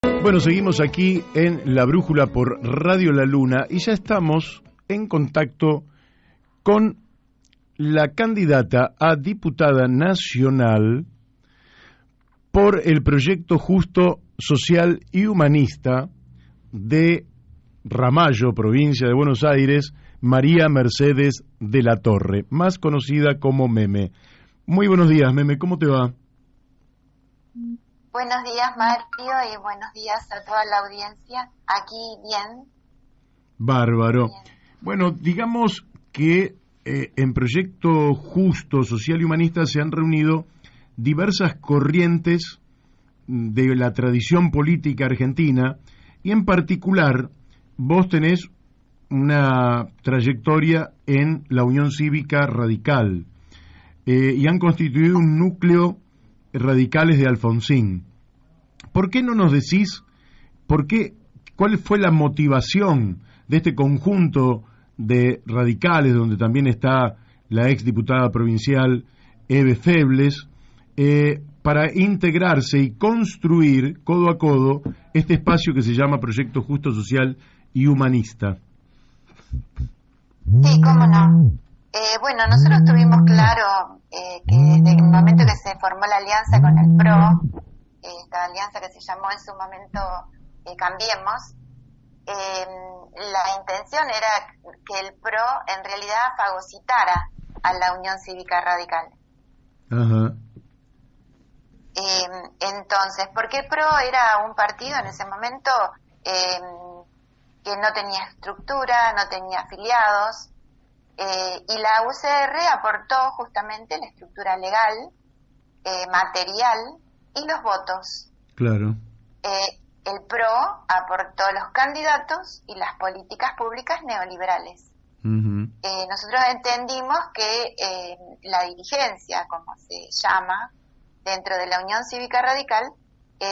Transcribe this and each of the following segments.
Bueno, seguimos aquí en La Brújula por Radio La Luna y ya estamos en contacto con la candidata a diputada nacional por el Proyecto Justo, Social y Humanista de Ramallo, provincia de Buenos Aires, María Mercedes de la Torre, más conocida como Meme. Muy buenos días, Meme, ¿cómo te va? Buenos días, Mario, y buenos días a toda la audiencia. Aquí bien. Bárbaro. Bien. Bueno, digamos que en Proyecto Justo, Social y Humanista se han reunido diversas corrientes de la tradición política argentina y en particular vos tenés una trayectoria en la Unión Cívica Radical y han constituido un núcleo radicales de Alfonsín. ¿Por qué no nos decís cuál fue la motivación de este conjunto de radicales, donde también está la exdiputada provincial Eve Febles, para integrarse y construir codo a codo este espacio que se llama Proyecto Justo, Social y Humanista? Sí, cómo no. Bueno, nosotros tuvimos claro que desde el momento que se formó la alianza con el PRO, esta alianza que se llamó en su momento Cambiemos, la intención era que el PRO en realidad fagocitara a la Unión Cívica Radical. Ajá. Entonces, porque el PRO era un partido en ese momento que no tenía estructura, no tenía afiliados, y la UCR aportó justamente la estructura legal, material y los votos. Claro. El PRO aportó los candidatos y las políticas públicas neoliberales. Uh-huh. Nosotros entendimos que la dirigencia, como se llama, dentro de la Unión Cívica Radical,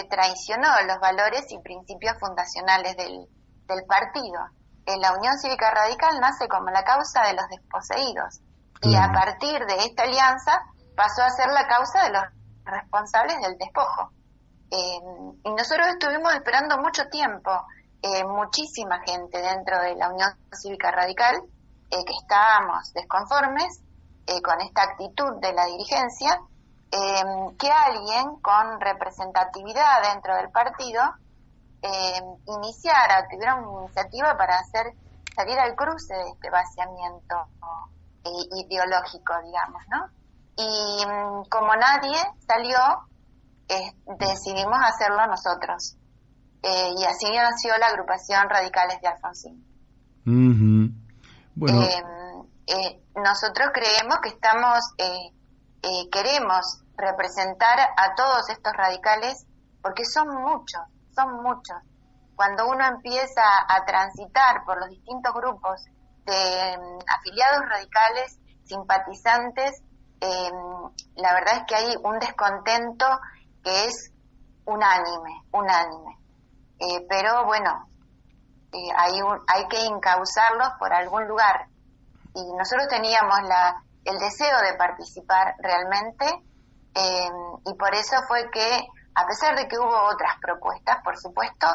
traicionó los valores y principios fundacionales del partido. La Unión Cívica Radical nace como la causa de los desposeídos, y a partir de esta alianza pasó a ser la causa de los responsables del despojo. Y nosotros estuvimos esperando mucho tiempo, muchísima gente dentro de la Unión Cívica Radical, que estábamos desconformes con esta actitud de la dirigencia, que alguien con representatividad dentro del partido tuviera una iniciativa para hacer salir al cruce de este vaciamiento ideológico, digamos, ¿no? Y como nadie salió, decidimos hacerlo nosotros, y así nació la agrupación Radicales de Alfonsín. Uh-huh. Bueno. Nosotros creemos que queremos representar a todos estos radicales porque son muchos. Cuando uno empieza a transitar por los distintos grupos de afiliados radicales, simpatizantes, la verdad es que hay un descontento que es unánime. Pero bueno, hay que encauzarlos por algún lugar. Y nosotros teníamos el deseo de participar realmente, y por eso fue que, a pesar de que hubo otras propuestas, por supuesto,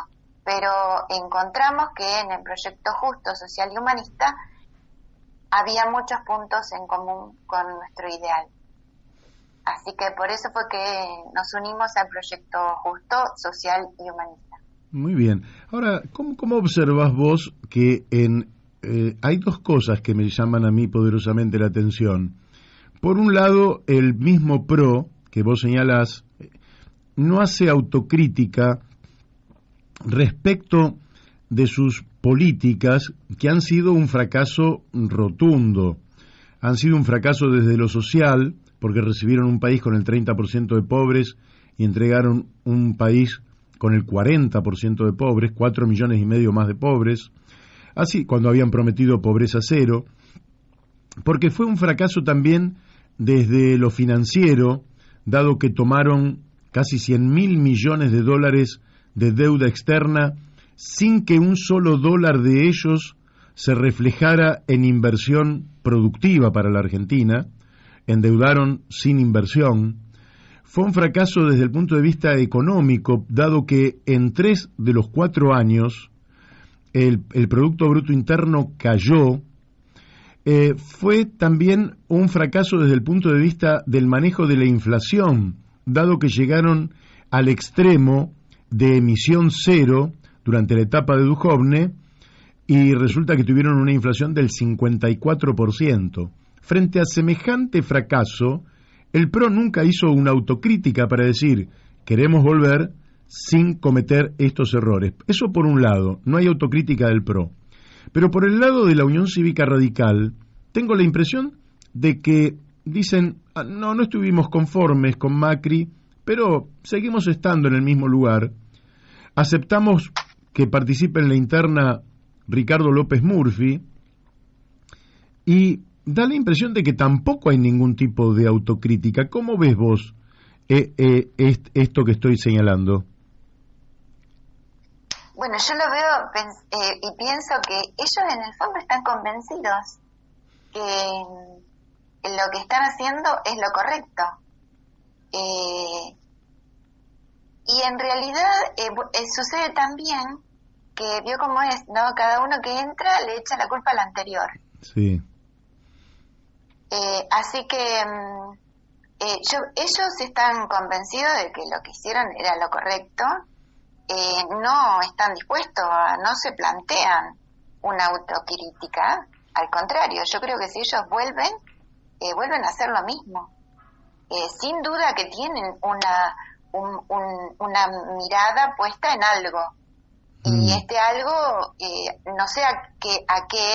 pero encontramos que en el Proyecto Justo, Social y Humanista había muchos puntos en común con nuestro ideal. Así que por eso fue que nos unimos al Proyecto Justo, Social y Humanista. Muy bien. Ahora, ¿cómo observas vos que hay dos cosas que me llaman a mí poderosamente la atención? Por un lado, el mismo PRO, que vos señalás, no hace autocrítica respecto de sus políticas, que han sido un fracaso rotundo. Han sido un fracaso desde lo social, porque recibieron un país con el 30% de pobres y entregaron un país con el 40% de pobres, 4,5 millones más de pobres, así cuando habían prometido pobreza cero, porque fue un fracaso también desde lo financiero, dado que tomaron casi 100.000 millones de dólares de deuda externa sin que un solo dólar de ellos se reflejara en inversión productiva para la Argentina. Endeudaron sin inversión. fue un fracaso desde el punto de vista económico, dado que en 3 de los 4 años el Producto Bruto Interno cayó. Fue también un fracaso desde el punto de vista del manejo de la inflación, dado que llegaron al extremo de emisión cero durante la etapa de Duhovne y resulta que tuvieron una inflación del 54%. Frente a semejante fracaso, el PRO nunca hizo una autocrítica para decir, queremos volver sin cometer estos errores. Eso por un lado, no hay autocrítica del PRO. Pero por el lado de la Unión Cívica Radical, tengo la impresión de que dicen, no estuvimos conformes con Macri, pero seguimos estando en el mismo lugar. Aceptamos que participe en la interna Ricardo López Murphy y da la impresión de que tampoco hay ningún tipo de autocrítica. ¿Cómo ves vos esto que estoy señalando? Bueno, yo lo veo y pienso que ellos en el fondo están convencidos que lo que están haciendo es lo correcto. Y en realidad sucede también que vio cómo es, ¿no? Cada uno que entra le echa la culpa al anterior. Sí. Así que ellos están convencidos de que lo que hicieron era lo correcto. No están dispuestos, no se plantean una autocrítica. Al contrario, yo creo que si ellos vuelven a hacer lo mismo. Sin duda que tienen una mirada puesta en algo. Y este algo, no sé a qué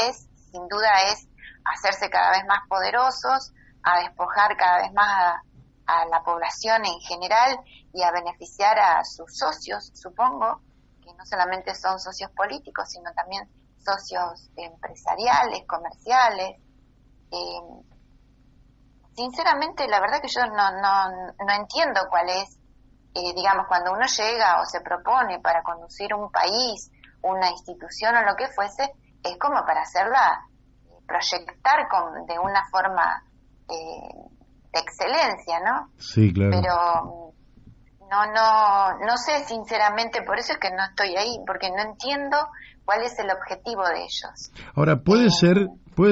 es, sin duda es hacerse cada vez más poderosos, a despojar cada vez más a la población en general y a beneficiar a sus socios, supongo, que no solamente son socios políticos, sino también socios empresariales, comerciales. Sinceramente, la verdad que yo no entiendo cuál es, digamos, cuando uno llega o se propone para conducir un país, una institución o lo que fuese, es como para hacerla proyectar de una forma de excelencia, ¿no? Sí, claro. Pero no sé sinceramente, por eso es que no estoy ahí, porque no entiendo cuál es el objetivo de ellos. Ahora, puede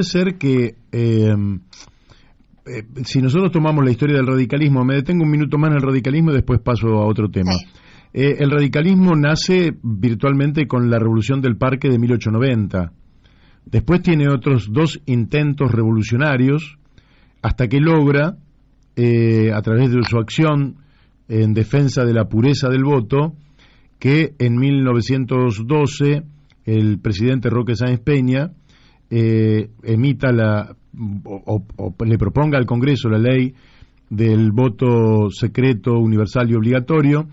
ser que si nosotros tomamos la historia del radicalismo, me detengo un minuto más en el radicalismo y después paso a otro tema. Sí. El radicalismo nace virtualmente con la Revolución del Parque de 1890. Después tiene otros 2 intentos revolucionarios hasta que logra, a través de su acción en defensa de la pureza del voto, que en 1912 el presidente Roque Sáenz Peña emita le proponga al Congreso la ley del voto secreto, universal y obligatorio,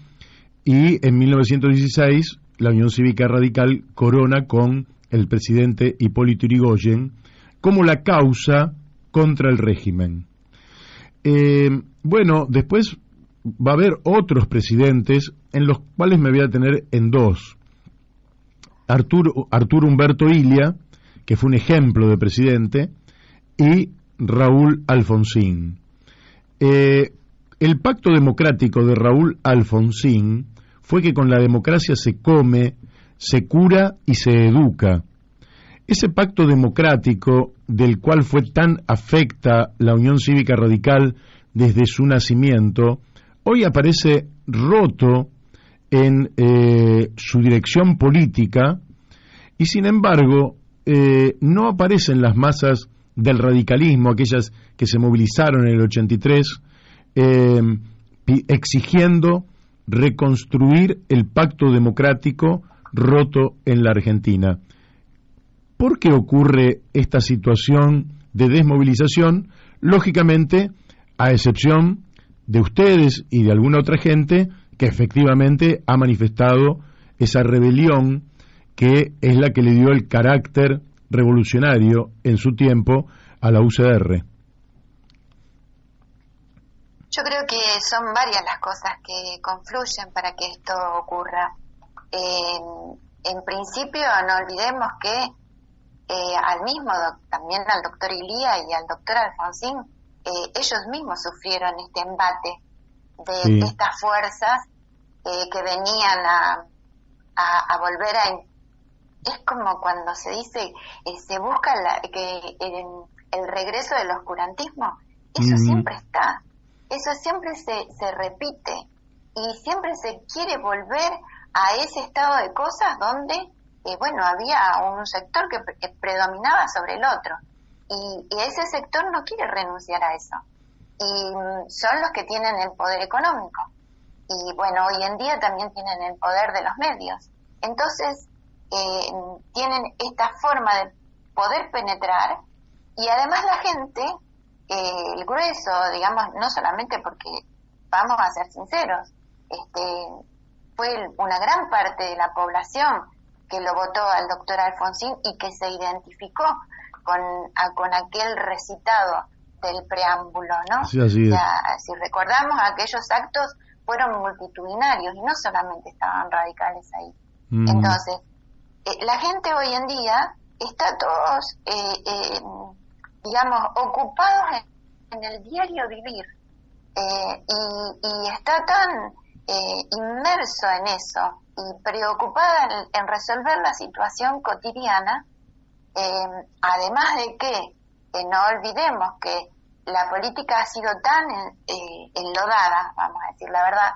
y en 1916 la Unión Cívica Radical corona con el presidente Hipólito Yrigoyen como la causa contra el régimen. Bueno, después va a haber otros presidentes en los cuales me voy a tener en 2. Arturo Umberto Illia, que fue un ejemplo de presidente, y Raúl Alfonsín. El pacto democrático de Raúl Alfonsín fue que con la democracia se come, se cura y se educa. Ese pacto democrático del cual fue tan afecta la Unión Cívica Radical desde su nacimiento, hoy aparece roto en su dirección política y sin embargo no aparecen las masas del radicalismo, aquellas que se movilizaron en el 83 exigiendo reconstruir el pacto democrático roto en la Argentina. ¿Por qué ocurre esta situación de desmovilización? Lógicamente, a excepción de ustedes y de alguna otra gente que efectivamente ha manifestado esa rebelión que es la que le dio el carácter revolucionario en su tiempo a la UCR. Yo creo que son varias las cosas que confluyen para que esto ocurra. En principio, no olvidemos que también al doctor Illia y al doctor Alfonsín, ellos mismos sufrieron este embate de Sí. estas fuerzas que venían a volver a... Es como cuando se dice, se busca el regreso del oscurantismo. Eso siempre está, eso siempre se repite y siempre se quiere volver a ese estado de cosas donde, había un sector que predominaba sobre el otro y ese sector no quiere renunciar a eso y son los que tienen el poder económico y bueno, hoy en día también tienen el poder de los medios. Entonces, tienen esta forma de poder penetrar y además la gente, el grueso, digamos, no solamente porque, vamos a ser sinceros, fue una gran parte de la población que lo votó al doctor Alfonsín y que se identificó con aquel recitado del preámbulo, ¿no? Sí, así es. O sea, si recordamos, aquellos actos fueron multitudinarios y no solamente estaban radicales ahí. Entonces, la gente hoy en día está todos, digamos, ocupados en el diario vivir y está tan inmerso en eso y preocupada en resolver la situación cotidiana, además de que no olvidemos que la política ha sido tan enlodada, vamos a decir la verdad,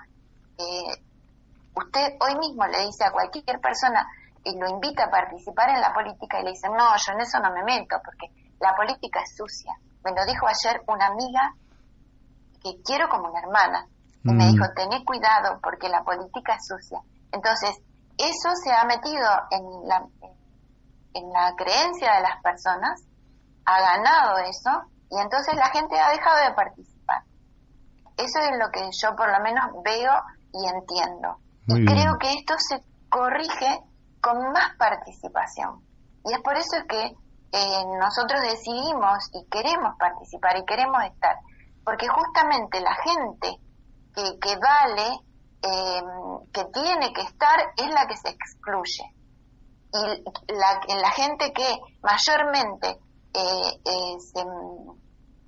usted hoy mismo le dice a cualquier persona y lo invita a participar en la política y le dice, no, yo en eso no me meto porque la política es sucia. Me lo dijo ayer una amiga que quiero como una hermana y me dijo, tené cuidado porque la política es sucia. Entonces, eso se ha metido en la creencia de las personas, ha ganado eso y entonces la gente ha dejado de participar. Eso es lo que yo por lo menos veo y entiendo. Muy y bien. Creo que esto se corrige con más participación. Y es por eso que nosotros decidimos y queremos participar y queremos estar. Porque justamente la gente que vale, que tiene que estar, es la que se excluye. Y la gente que mayormente se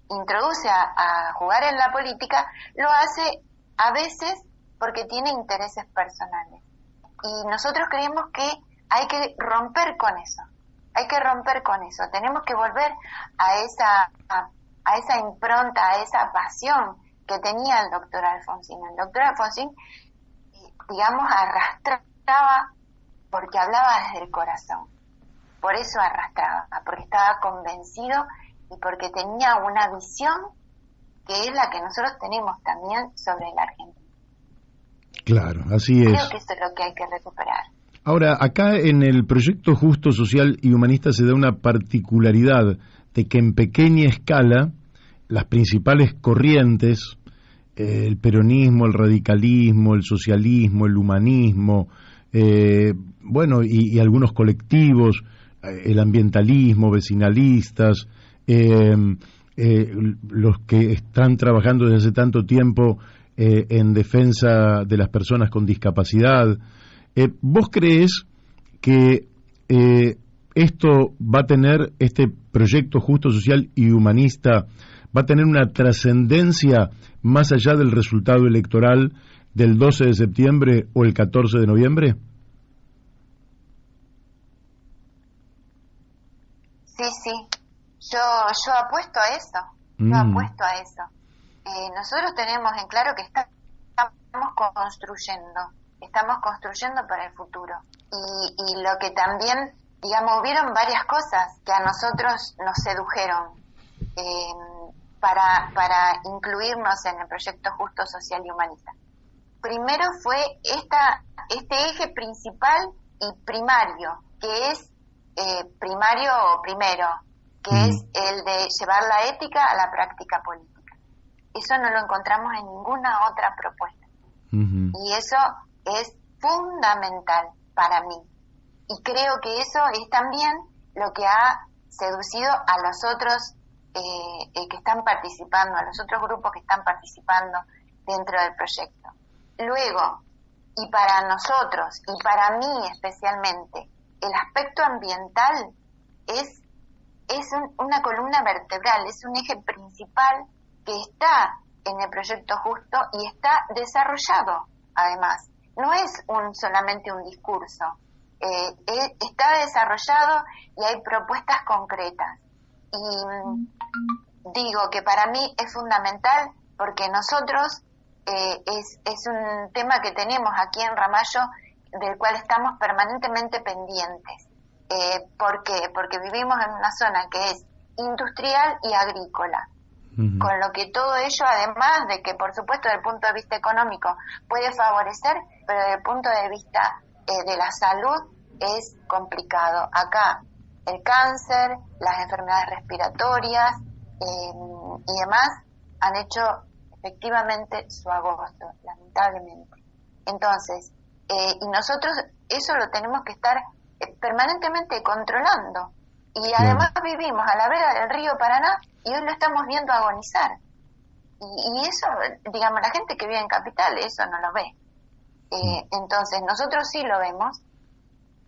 introduce a jugar en la política, lo hace a veces porque tiene intereses personales. Y nosotros creemos que hay que romper con eso. Tenemos que volver a esa impronta, a esa pasión que tenía el doctor Alfonsín. El doctor Alfonsín, digamos, arrastraba porque hablaba desde el corazón. Por eso arrastraba, porque estaba convencido y porque tenía una visión que es la que nosotros tenemos también sobre la Argentina. Claro, así es. Creo que eso es lo que hay que recuperar. Ahora, acá en el proyecto Justo, Social y Humanista se da una particularidad de que en pequeña escala las principales corrientes, el peronismo, el radicalismo, el socialismo, el humanismo, y algunos colectivos, el ambientalismo, vecinalistas, los que están trabajando desde hace tanto tiempo en defensa de las personas con discapacidad. ¿Vos crees que esto va a tener, este proyecto justo, social y humanista, va a tener una trascendencia más allá del resultado electoral del 12 de septiembre o el 14 de noviembre? Sí. Yo apuesto a eso. Nosotros tenemos en claro que estamos construyendo para el futuro. Y lo que también, digamos, hubieron varias cosas que a nosotros nos sedujeron para incluirnos en el proyecto Justo, Social y Humanista. Primero fue este eje principal y primario, que es primero, que es el de llevar la ética a la práctica política. Eso no lo encontramos en ninguna otra propuesta. Y eso es fundamental para mí. Y creo que eso es también lo que ha seducido a los otros que están participando, a los otros grupos que están participando dentro del proyecto. Luego, y para nosotros, y para mí especialmente, el aspecto ambiental es una columna vertebral, es un eje principal que está en el proyecto justo y está desarrollado, además. No es solamente un discurso, está desarrollado y hay propuestas concretas. Y digo que para mí es fundamental porque nosotros es un tema que tenemos aquí en Ramallo del cual estamos permanentemente pendientes. ¿Por qué? Porque vivimos en una zona que es industrial y agrícola, con lo que todo ello, además de que por supuesto desde el punto de vista económico puede favorecer, pero desde el punto de vista de la salud es complicado. Acá el cáncer, las enfermedades respiratorias y demás han hecho efectivamente su agosto, lamentablemente. Entonces, y nosotros eso lo tenemos que estar permanentemente controlando. Y además vivimos a la vera del río Paraná y hoy lo estamos viendo agonizar. Y eso, digamos, la gente que vive en Capital eso no lo ve. Entonces, nosotros sí lo vemos.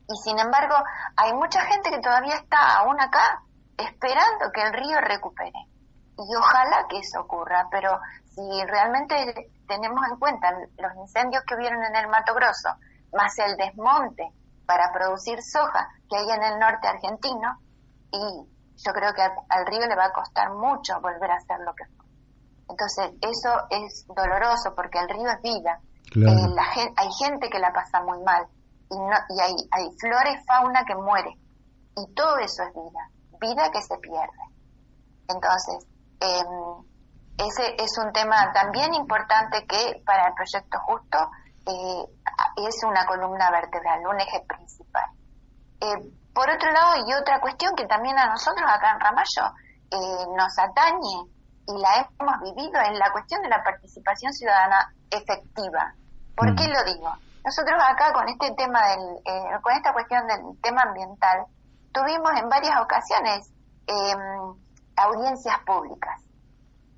Y sin embargo, hay mucha gente que todavía está aún acá esperando que el río recupere. Y ojalá que eso ocurra, pero si realmente tenemos en cuenta los incendios que hubieron en el Mato Grosso, más el desmonte para producir soja que hay en el norte argentino, y yo creo que al río le va a costar mucho volver a ser lo que fue. Entonces, eso es doloroso porque el río es vida. Claro. Hay gente que la pasa muy mal y hay flora y fauna que muere. Y todo eso es vida que se pierde. Entonces, ese es un tema también importante que para el proyecto justo es una columna vertebral, un eje principal. Por otro lado, y otra cuestión que también a nosotros acá en Ramallo nos atañe y la hemos vivido, es la cuestión de la participación ciudadana efectiva. ¿Por qué lo digo? Nosotros acá con este tema con esta cuestión del tema ambiental, tuvimos en varias ocasiones audiencias públicas.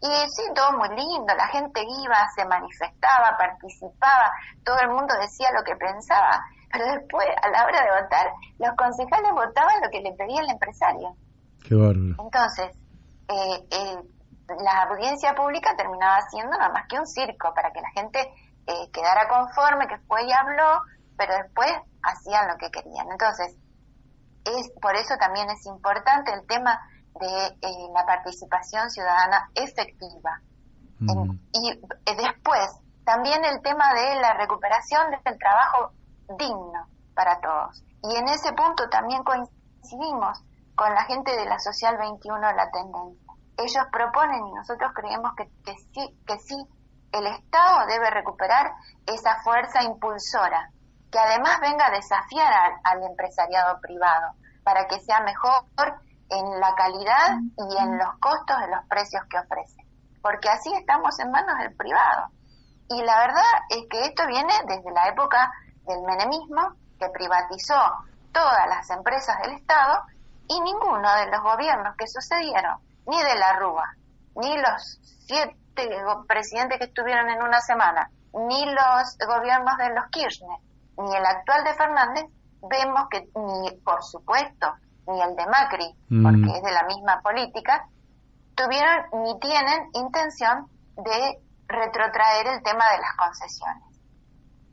Y sí, todo muy lindo, la gente iba, se manifestaba, participaba, todo el mundo decía lo que pensaba, pero después, a la hora de votar, los concejales votaban lo que le pedía el empresario. Qué bárbaro. Entonces, la audiencia pública terminaba siendo nada más que un circo, para que la gente quedara conforme, que fue y habló, pero después hacían lo que querían. Entonces, por eso también es importante el tema de la participación ciudadana efectiva. Y después, también el tema de la recuperación del trabajo digno para todos. Y en ese punto también coincidimos con la gente de la Social 21 La Tendencia. Ellos proponen y nosotros creemos que sí, el Estado debe recuperar esa fuerza impulsora, que además venga a desafiar al empresariado privado, para que sea mejor en la calidad y en los costos de los precios que ofrece, porque así estamos en manos del privado. Y la verdad es que esto viene desde la época del menemismo, que privatizó todas las empresas del Estado, y ninguno de los gobiernos que sucedieron, ni de la Rúa, ni los 7 presidentes que estuvieron en una semana, ni los gobiernos de los Kirchner, ni el actual de Fernández, vemos que ni, por supuesto, ni el de Macri, porque es de la misma política, tuvieron ni tienen intención de retrotraer el tema de las concesiones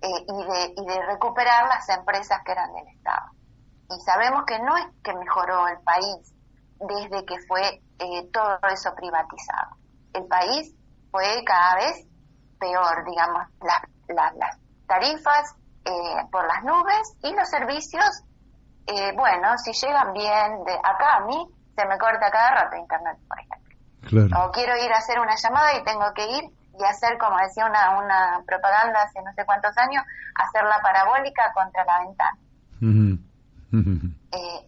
y de recuperar las empresas que eran del Estado. Y sabemos que no es que mejoró el país desde que fue todo eso privatizado. El país fue cada vez peor, digamos, las tarifas por las nubes y los servicios, bueno, si llegan bien, acá a mí se me corta cada rato internet, por ejemplo. Claro. O quiero ir a hacer una llamada y tengo que ir y hacer, como decía una propaganda hace no sé cuántos años, hacer la parabólica contra la ventana.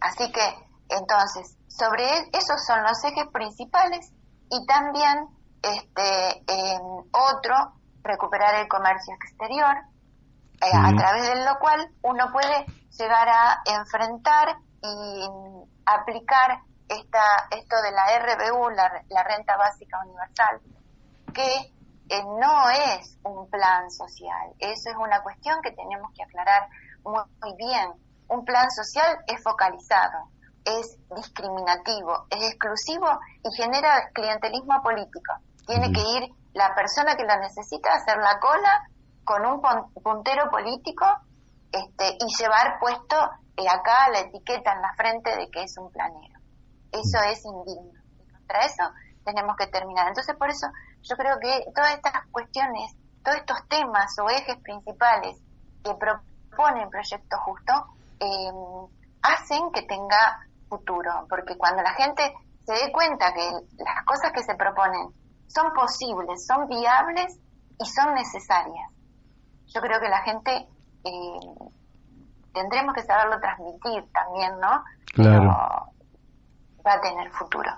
Así que, entonces, sobre esos son los ejes principales y también otro, recuperar el comercio exterior, a través de lo cual uno puede llegar a enfrentar y aplicar esto de la RBU, la renta básica universal, que no es un plan social. Eso es una cuestión que tenemos que aclarar muy bien. Un plan social es focalizado, es discriminativo, es exclusivo y genera clientelismo político. Tiene que ir la persona que lo necesita hacer la cola con un puntero político y llevar puesto acá la etiqueta en la frente de que es un planero. Eso es indigno. Y contra eso tenemos que terminar. Entonces, por eso yo creo que todas estas cuestiones, todos estos temas o ejes principales que propone el Proyecto Justo, hacen que tenga futuro, porque cuando la gente se dé cuenta que las cosas que se proponen son posibles, son viables y son necesarias, yo creo que la gente tendremos que saberlo transmitir también, ¿no? Claro. Pero va a tener futuro,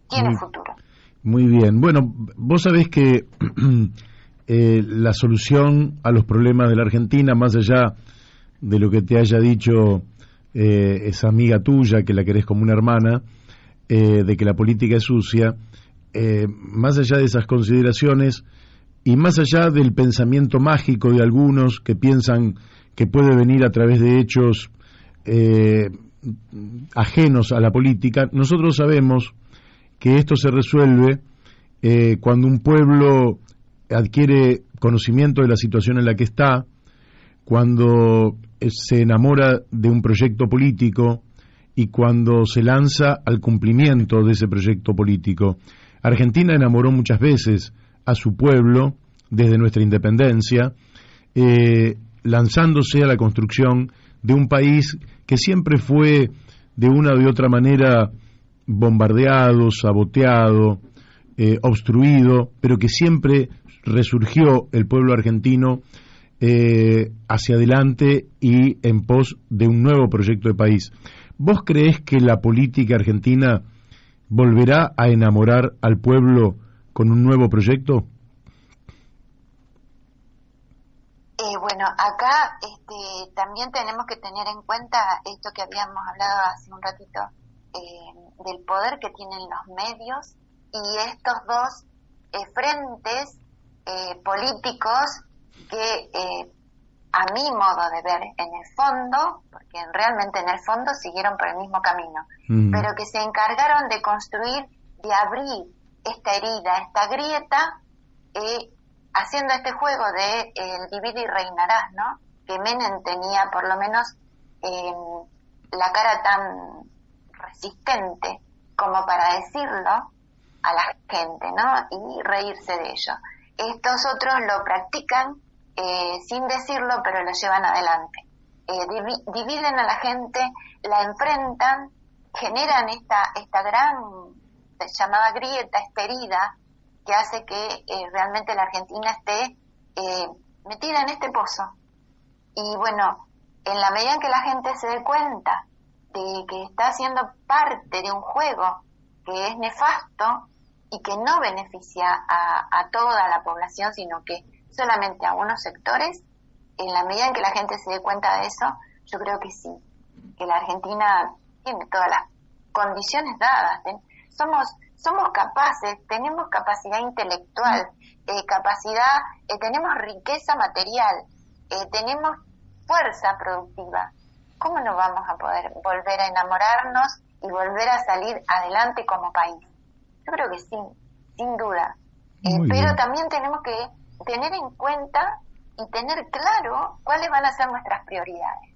tiene futuro. Muy bien. Bueno, vos sabés que la solución a los problemas de la Argentina, más allá de lo que te haya dicho esa amiga tuya, que la querés como una hermana, de que la política es sucia, más allá de esas consideraciones y más allá del pensamiento mágico de algunos que piensan que puede venir a través de hechos ajenos a la política, nosotros sabemos que esto se resuelve cuando un pueblo adquiere conocimiento de la situación en la que está, cuando se enamora de un proyecto político y cuando se lanza al cumplimiento de ese proyecto político. Argentina enamoró muchas veces a su pueblo desde nuestra independencia, lanzándose a la construcción de un país que siempre fue de una u otra manera bombardeado, saboteado, obstruido, pero que siempre resurgió el pueblo argentino hacia adelante y en pos de un nuevo proyecto de país. ¿Vos creés que la política argentina volverá a enamorar al pueblo con un nuevo proyecto? Bueno, acá también tenemos que tener en cuenta esto que habíamos hablado hace un ratito, del poder que tienen los medios y estos dos frentes políticos que a mi modo de ver en el fondo, porque realmente en el fondo siguieron por el mismo camino, pero que se encargaron de construir, de abrir esta herida, esta grieta, haciendo este juego de el divide y reinarás, ¿no? Que Menem tenía por lo menos la cara tan resistente como para decirlo a la gente, ¿no? Y reírse de ello. Estos otros lo practican sin decirlo, pero lo llevan adelante. Dividen a la gente, la enfrentan, generan esta gran llamada grieta, esta herida, que hace que realmente la Argentina esté metida en este pozo. Y bueno, en la medida en que la gente se dé cuenta de que está siendo parte de un juego que es nefasto y que no beneficia a toda la población, sino que solamente a unos sectores, en la medida en que la gente se dé cuenta de eso, yo creo que sí, que la Argentina tiene todas las condiciones dadas. Somos capaces, tenemos capacidad intelectual, tenemos riqueza material, tenemos fuerza productiva. ¿Cómo no vamos a poder volver a enamorarnos y volver a salir adelante como país? Yo creo que sí, sin duda. Pero también tenemos que tener en cuenta y tener claro cuáles van a ser nuestras prioridades,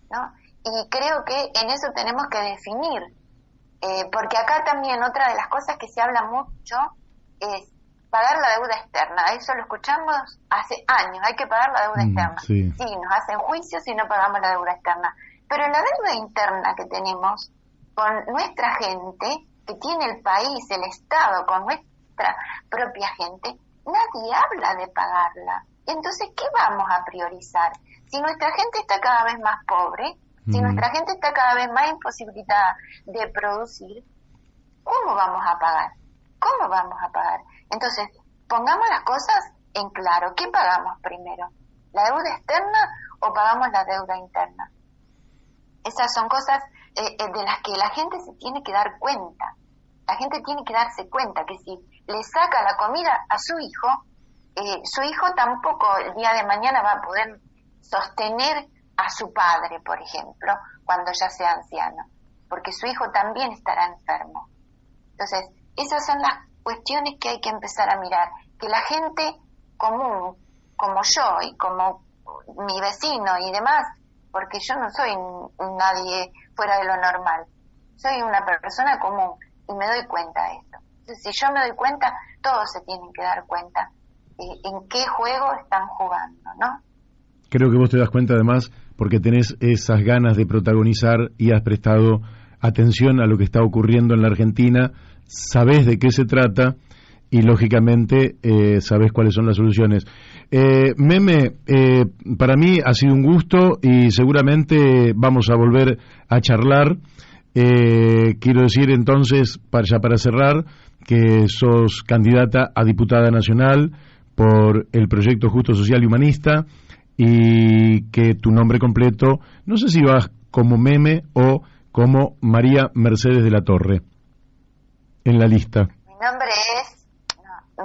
¿no? Y creo que en eso tenemos que definir, porque acá también otra de las cosas que se habla mucho es pagar la deuda externa. Eso lo escuchamos hace años, hay que pagar la deuda externa. Sí, nos hacen juicios si no pagamos la deuda externa. Pero la deuda interna que tenemos con nuestra gente, que tiene el país, el Estado, con nuestra propia gente, nadie habla de pagarla. Entonces, ¿qué vamos a priorizar? Si nuestra gente está cada vez más pobre, si nuestra gente está cada vez más imposibilitada de producir, ¿cómo vamos a pagar? ¿Cómo vamos a pagar? Entonces, pongamos las cosas en claro. ¿Qué pagamos primero? ¿La deuda externa o pagamos la deuda interna? Esas son cosas de las que la gente se tiene que dar cuenta. La gente tiene que darse cuenta que si le saca la comida a su hijo tampoco el día de mañana va a poder sostener a su padre, por ejemplo, cuando ya sea anciano, porque su hijo también estará enfermo. Entonces, esas son cuestiones que hay que empezar a mirar, que la gente común, como yo y como mi vecino y demás, porque yo no soy nadie fuera de lo normal, soy una persona común y me doy cuenta de esto. Entonces, si yo me doy cuenta, todos se tienen que dar cuenta en qué juego están jugando, ¿no? Creo que vos te das cuenta además porque tenés esas ganas de protagonizar y has prestado atención a lo que está ocurriendo en la Argentina, sabés de qué se trata y lógicamente sabés cuáles son las soluciones. Meme, para mí ha sido un gusto y seguramente vamos a volver a charlar. Quiero decir entonces, ya para cerrar, que sos candidata a diputada nacional por el Proyecto Justo Social y Humanista y que tu nombre completo, no sé si vas como Meme o como María Mercedes de la Torre en la lista. Mi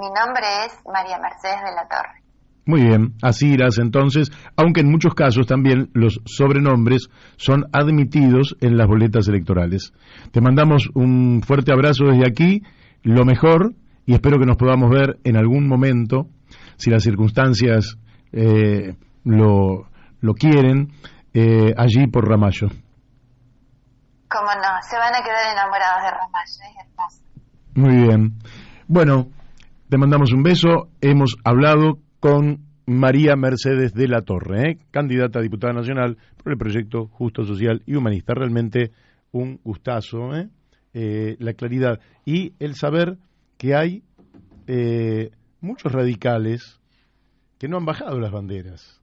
nombre es María Mercedes de la Torre. Muy bien, así irás entonces, aunque en muchos casos también los sobrenombres son admitidos en las boletas electorales. Te mandamos un fuerte abrazo desde aquí, lo mejor, y espero que nos podamos ver en algún momento, si las circunstancias lo quieren, allí por Ramallo. Cómo no, se van a quedar enamorados de Ramallo, es hermoso. Muy bien. Bueno, te mandamos un beso, hemos hablado con María Mercedes de la Torre, candidata a diputada nacional por el Proyecto Justo Social y Humanista. Realmente un gustazo, la claridad y el saber que hay muchos radicales que no han bajado las banderas.